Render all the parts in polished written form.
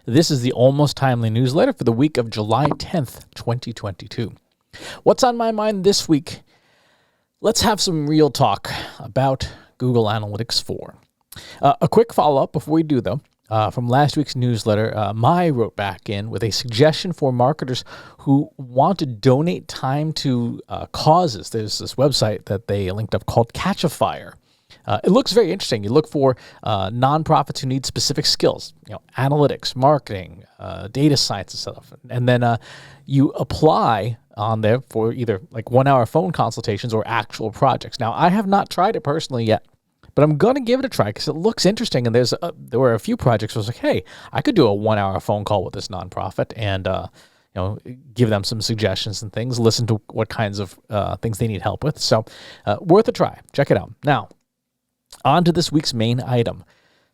This is the Almost Timely newsletter for the week of July 10th, 2022. What's on my mind this week? Let's have some real talk about Google Analytics 4. A quick follow-up before we do, though. From last week's newsletter, Mai wrote back in with a suggestion for marketers who want to donate time to causes. There's this website that they linked up called Catch-A-Fire. It looks very interesting. You look for nonprofits who need specific skills, analytics, marketing, data science and stuff. And then you apply on there for either like 1 hour phone consultations or actual projects. Now, I have not tried it personally yet, but I'm going to give it a try because it looks interesting. And there were a few projects where I was like, hey, I could do a 1 hour phone call with this nonprofit and give them some suggestions and things, listen to what kinds of things they need help with. So worth a try. Check it out. Now, on to this week's main item,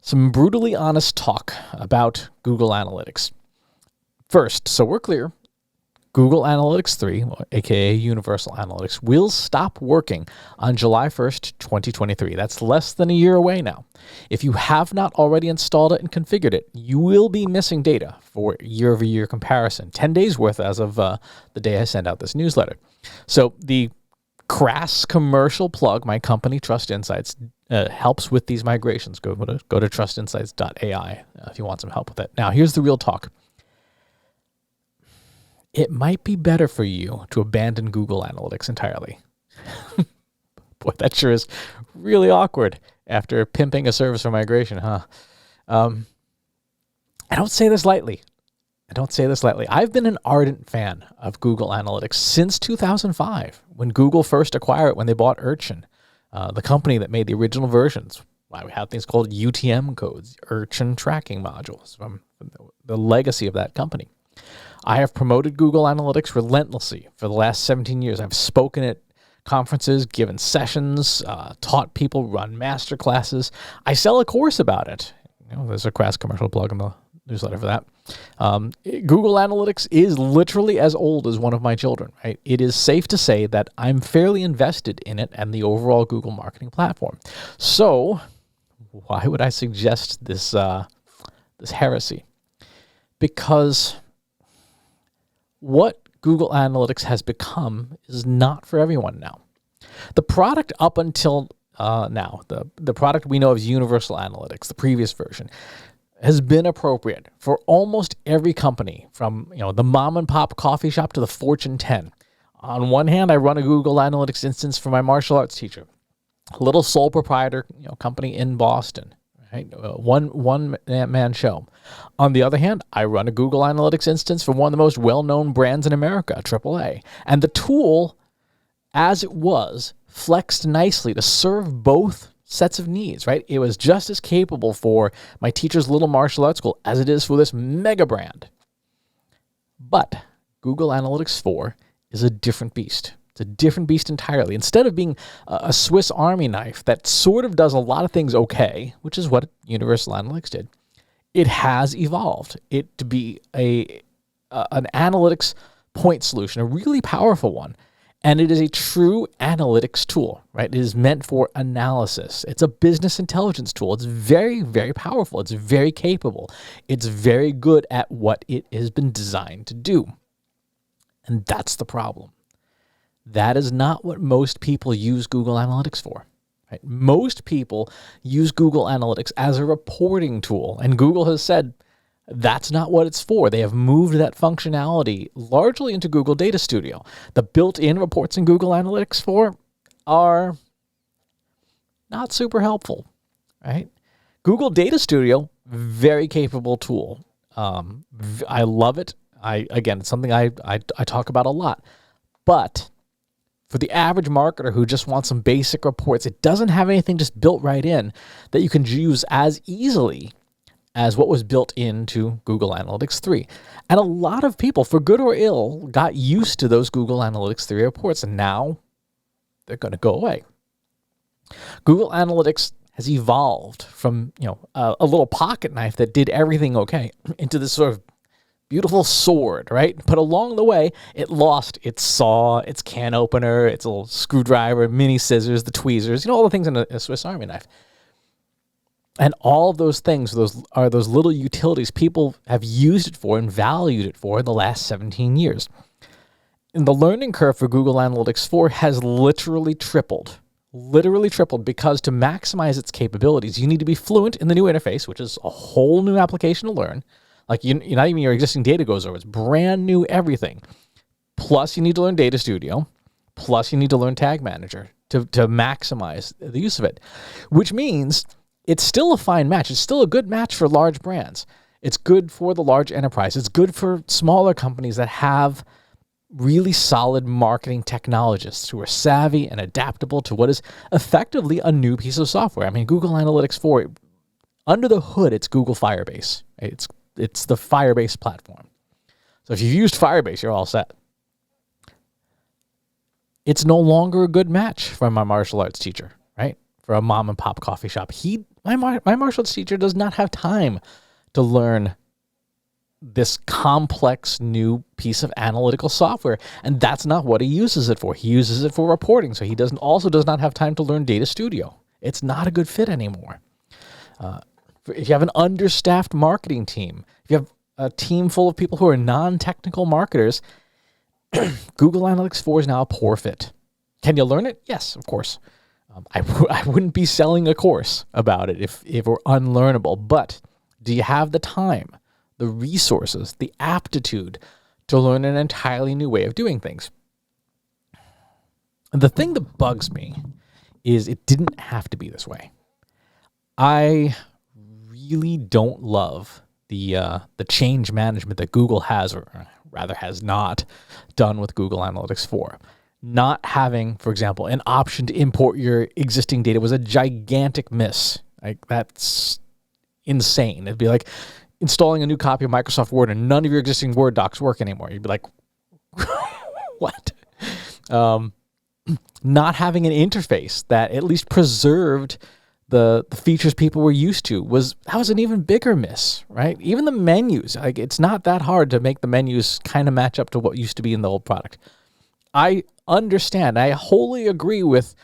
some brutally honest talk about Google Analytics. First, so we're clear, Google Analytics 3, aka Universal Analytics, will stop working on July 1st, 2023. That's less than a year away now. If you have not already installed it and configured it, you will be missing data for year-over-year comparison, 10 days worth as of the day I send out this newsletter. So the crass commercial plug, my company, Trust Insights, helps with these migrations. Go to trustinsights.ai if you want some help with it. Now, here's the real talk. It might be better for you to abandon Google Analytics entirely. Boy, that sure is really awkward after pimping a service for migration, huh? I don't say this lightly. I've been an ardent fan of Google Analytics since 2005, when Google first acquired it when they bought Urchin, the company that made the original versions. We have things called UTM codes, Urchin tracking modules, from the legacy of that company. I have promoted Google Analytics relentlessly for the last 17 years. I've spoken at conferences, given sessions, taught people, run master classes. I sell a course about it. There's a crass commercial plug in the newsletter for that. Google Analytics is literally as old as one of my children, right? It is safe to say that I'm fairly invested in it and the overall Google marketing platform. So why would I suggest this heresy? Because what Google Analytics has become is not for everyone now. The product up until now, the product we know of as Universal Analytics, the previous version, has been appropriate for almost every company, from the mom and pop coffee shop to the Fortune 10. On one hand, I run a Google Analytics instance for my martial arts teacher, a little sole proprietor company in Boston, right? One man show. On the other hand, I run a Google Analytics instance for one of the most well-known brands in America, AAA. And the tool, as it was, flexed nicely to serve both sets of needs, right? It was just as capable for my teacher's little martial arts school as it is for this mega brand. But Google Analytics 4 is a different beast. It's a different beast entirely. Instead of being a Swiss Army knife that sort of does a lot of things okay, which is what Universal Analytics did, it has evolved it to be an analytics point solution, a really powerful one. And it is a true analytics tool, right? It is meant for analysis. It's a business intelligence tool. It's very, very powerful. It's very capable. It's very good at what it has been designed to do. And that's the problem. That is not what most people use Google Analytics for. Right? Most people use Google Analytics as a reporting tool, and Google has said that's not what it's for. They have moved that functionality largely into Google Data Studio. The built-in reports in Google Analytics 4 are not super helpful, right? Google Data Studio, very capable tool. I love it. Again, it's something I talk about a lot. But for the average marketer who just wants some basic reports, it doesn't have anything just built right in that you can use as easily as what was built into Google Analytics 3. And a lot of people, for good or ill, got used to those Google Analytics 3 reports, and now they're going to go away. Google Analytics has evolved from a little pocket knife that did everything okay into this sort of beautiful sword, right? But along the way, it lost its saw, its can opener, its little screwdriver, mini scissors, the tweezers, all the things in a Swiss Army knife. And all of those things, those are those little utilities people have used it for and valued it for in the last 17 years. And the learning curve for Google Analytics 4 has literally tripled because to maximize its capabilities, you need to be fluent in the new interface, which is a whole new application to learn. Like you're not even your existing data goes over. It's brand new everything. Plus you need to learn Data Studio. Plus you need to learn Tag Manager to maximize the use of it, which means it's still a fine match. It's still a good match for large brands. It's good for the large enterprise. It's good for smaller companies that have really solid marketing technologists who are savvy and adaptable to what is effectively a new piece of software. I mean, Google Analytics 4, under the hood, it's Google Firebase. It's the Firebase platform. So if you've used Firebase, you're all set. It's no longer a good match for my martial arts teacher, right? For a mom and pop coffee shop. My martial arts teacher does not have time to learn this complex new piece of analytical software. And that's not what he uses it for. He uses it for reporting. So he does not have time to learn Data Studio. It's not a good fit anymore. If you have an understaffed marketing team, if you have a team full of people who are non-technical marketers, Google Analytics 4 is now a poor fit. Can you learn it? Yes, of course. I wouldn't be selling a course about it if it were unlearnable. But do you have the time, the resources, the aptitude to learn an entirely new way of doing things? And the thing that bugs me is it didn't have to be this way. I really don't love the change management that Google has, or rather has not, done with Google Analytics 4. Not having, for example, an option to import your existing data was a gigantic miss. Like, that's insane. It'd be like installing a new copy of Microsoft Word and none of your existing Word docs work anymore. You'd be like, what? Not having an interface that at least preserved the features people were used to was an even bigger miss, right? Even the menus, like, it's not that hard to make the menus kind of match up to what used to be in the old product. I understand. I wholly agree with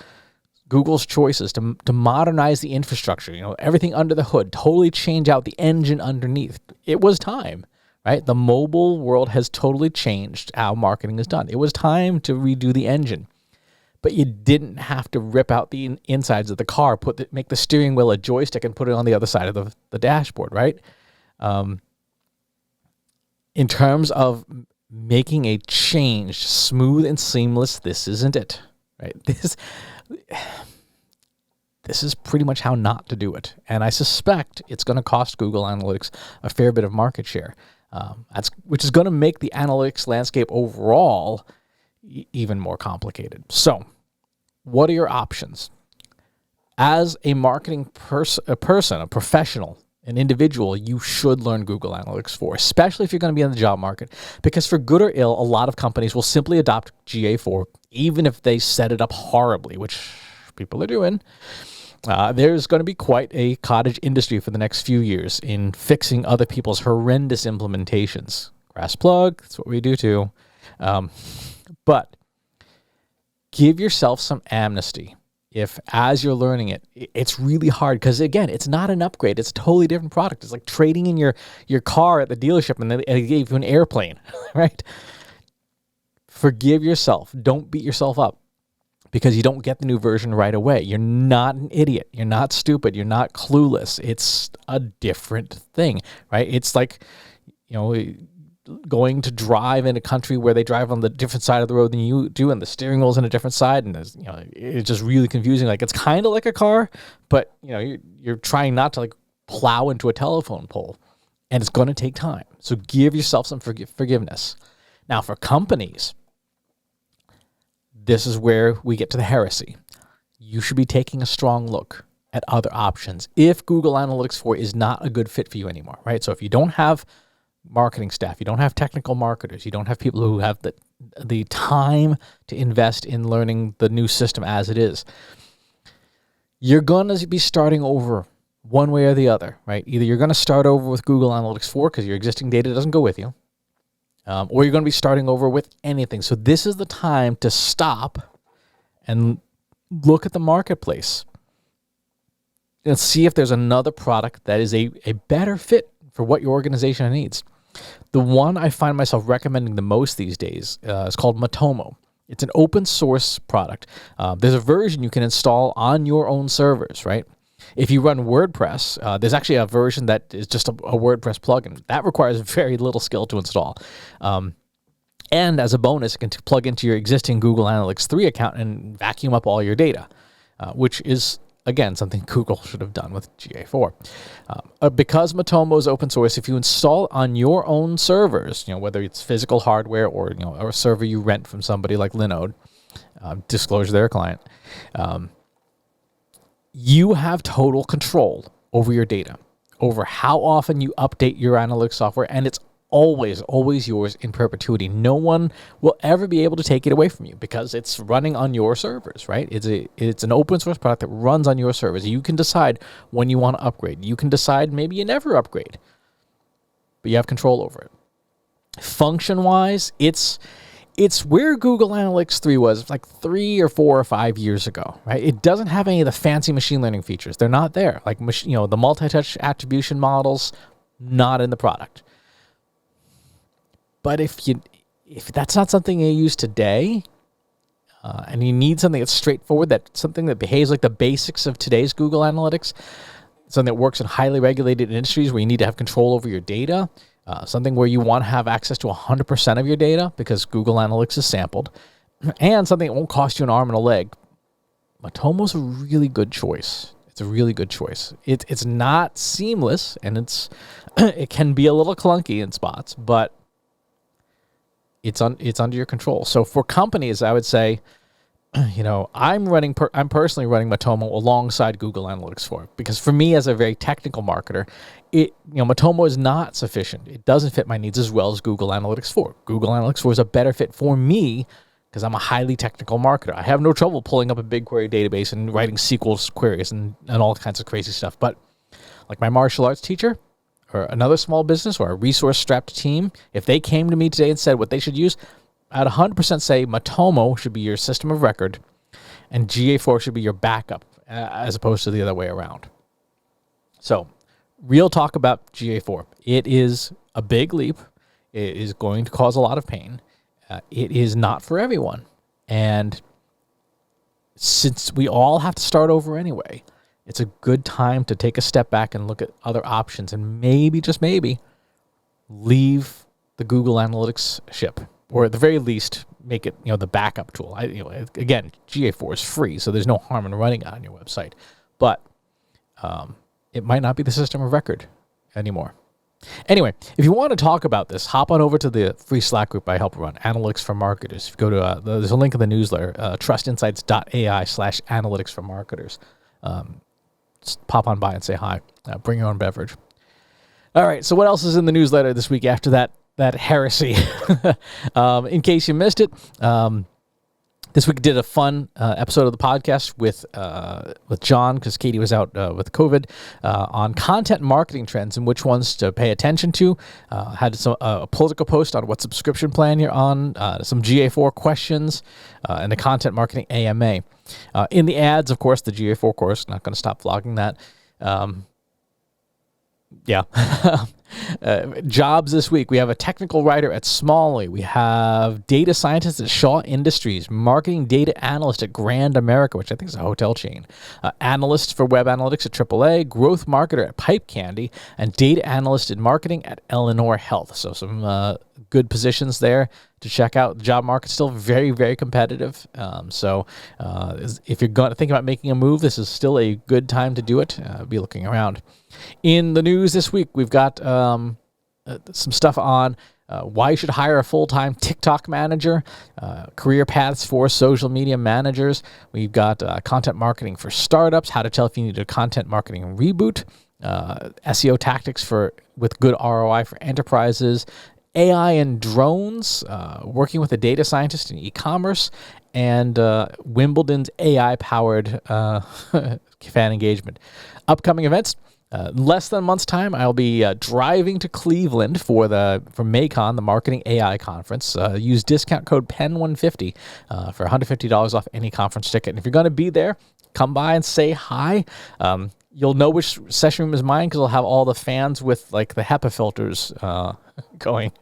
Google's choices to modernize the infrastructure, everything under the hood, totally change out the engine underneath. It was time, right? The mobile world has totally changed how marketing is done. It was time to redo the engine. But you didn't have to rip out the insides of the car, make the steering wheel a joystick and put it on the other side of the dashboard, right? In terms of making a change smooth and seamless, this isn't it, right? This is pretty much how not to do it. And I suspect it's going to cost Google Analytics a fair bit of market share, which is going to make the analytics landscape overall even more complicated. So what are your options? As a marketing person, a professional, an individual, you should learn Google Analytics 4, especially if you're going to be in the job market, because for good or ill, a lot of companies will simply adopt GA4, even if they set it up horribly, which people are doing. There's going to be quite a cottage industry for the next few years in fixing other people's horrendous implementations. Grass plug, that's what we do too. But give yourself some amnesty. If as you're learning it, it's really hard because, again, it's not an upgrade. It's a totally different product. It's like trading in your car at the dealership and they gave you an airplane, right? Forgive yourself. Don't beat yourself up because you don't get the new version right away. You're not an idiot. You're not stupid. You're not clueless. It's a different thing, right? It's like, going to drive in a country where they drive on the different side of the road than you do, and the steering wheel's on a different side, and it's just really confusing. Like, it's kind of like a car, but you're trying not to like plow into a telephone pole, and it's going to take time. So give yourself some forgiveness. Now, for companies, this is where we get to the heresy. You should be taking a strong look at other options if Google Analytics 4 is not a good fit for you anymore, right? So if you don't have marketing staff, you don't have technical marketers, you don't have people who have the time to invest in learning the new system as it is, you're going to be starting over one way or the other, right? Either you're going to start over with Google Analytics 4 because your existing data doesn't go with you, or you're going to be starting over with anything. So this is the time to stop and look at the marketplace. see if there's another product that is a better fit for what your organization needs. The one I find myself recommending the most these days is called Matomo. It's an open source product. There's a version you can install on your own servers, right? If you run WordPress, there's actually a version that is just a WordPress plugin. That requires very little skill to install. And as a bonus, it can plug into your existing Google Analytics 3 account and vacuum up all your data, which is, again, something Google should have done with GA4. Because Matomo is open source, if you install on your own servers, whether it's physical hardware or or a server you rent from somebody like Linode, disclosure they're a client, you have total control over your data, over how often you update your analytics software, and it's always yours in perpetuity. No one will ever be able to take it away from you because it's running on your servers, right? It's an open source product that runs on your servers. You can decide when you want to upgrade. You can decide maybe you never upgrade, but you have control over it. Function-wise, it's where Google Analytics 3 was like 3 or 4 or 5 years ago, right? It doesn't have any of the fancy machine learning features. They're not there. Like, the multi-touch attribution models, not in the product. But if that's not something you use today, and you need something that's straightforward, something that behaves like the basics of today's Google Analytics, something that works in highly regulated industries where you need to have control over your data, something where you want to have access to 100% of your data because Google Analytics is sampled, and something that won't cost you an arm and a leg, Matomo's a really good choice. It's a really good choice. It's not seamless, and it can be a little clunky in spots, but it's under your control. So for companies, I would say, I'm personally running Matomo alongside Google Analytics 4 because for me as a very technical marketer, Matomo is not sufficient. It doesn't fit my needs as well as Google Analytics 4. Google Analytics 4 is a better fit for me because I'm a highly technical marketer. I have no trouble pulling up a BigQuery database and writing SQL queries and all kinds of crazy stuff. But like my martial arts teacher, or another small business or a resource-strapped team, if they came to me today and said what they should use, I'd 100% say Matomo should be your system of record and GA4 should be your backup as opposed to the other way around. So, real talk about GA4. It is a big leap. It is going to cause a lot of pain. It is not for everyone. And since we all have to start over anyway, it's a good time to take a step back and look at other options and maybe, just maybe, leave the Google Analytics ship, or at the very least, make it the backup tool. Again, GA4 is free, so there's no harm in running it on your website, but it might not be the system of record anymore. Anyway, if you want to talk about this, hop on over to the free Slack group I help run, Analytics for Marketers. If you go to there's a link in the newsletter, trustinsights.ai/analytics for marketers. Just pop on by and say hi. Bring your own beverage. All right, so what else is in the newsletter this week after that heresy? In case you missed it, this week did a fun episode of the podcast with John, because Katie was out with COVID, on content marketing trends and which ones to pay attention to. Had a political post on what subscription plan you're on, some GA4 questions, and the content marketing AMA. In the ads, of course, the GA4 course, not going to stop vlogging that. Jobs this week. We have a technical writer at Smalley. We have data scientist at Shaw Industries, marketing data analyst at Grand America, which I think is a hotel chain, analyst for web analytics at AAA, growth marketer at Pipe Candy, and data analyst in marketing at Eleanor Health. So some good positions there to check out. The job market's still very, very competitive. So if you're thinking about making a move, this is still a good time to do it. Be looking around. In the news this week, we've got some stuff on why you should hire a full-time TikTok manager, career paths for social media managers. We've got content marketing for startups, how to tell if you need a content marketing reboot, SEO tactics with good ROI for enterprises, AI and drones, working with a data scientist in e-commerce, and Wimbledon's AI-powered fan engagement. Upcoming events. Less than a month's time, I'll be driving to Cleveland for MACON, the Marketing AI Conference. Use discount code PEN150 for $150 off any conference ticket. And if you're going to be there, come by and say hi. You'll know which session room is mine because I'll have all the fans with like the HEPA filters going.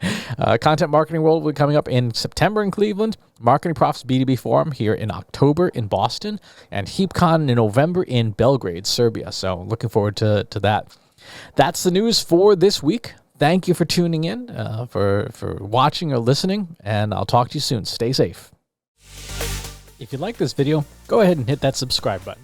Content Marketing World will be coming up in September in Cleveland. Marketing Profs B2B Forum here in October in Boston. And HeapCon in November in Belgrade, Serbia. So looking forward to that. That's the news for this week. Thank you for tuning in, for watching or listening, and I'll talk to you soon. Stay safe. If you like this video, go ahead and hit that subscribe button.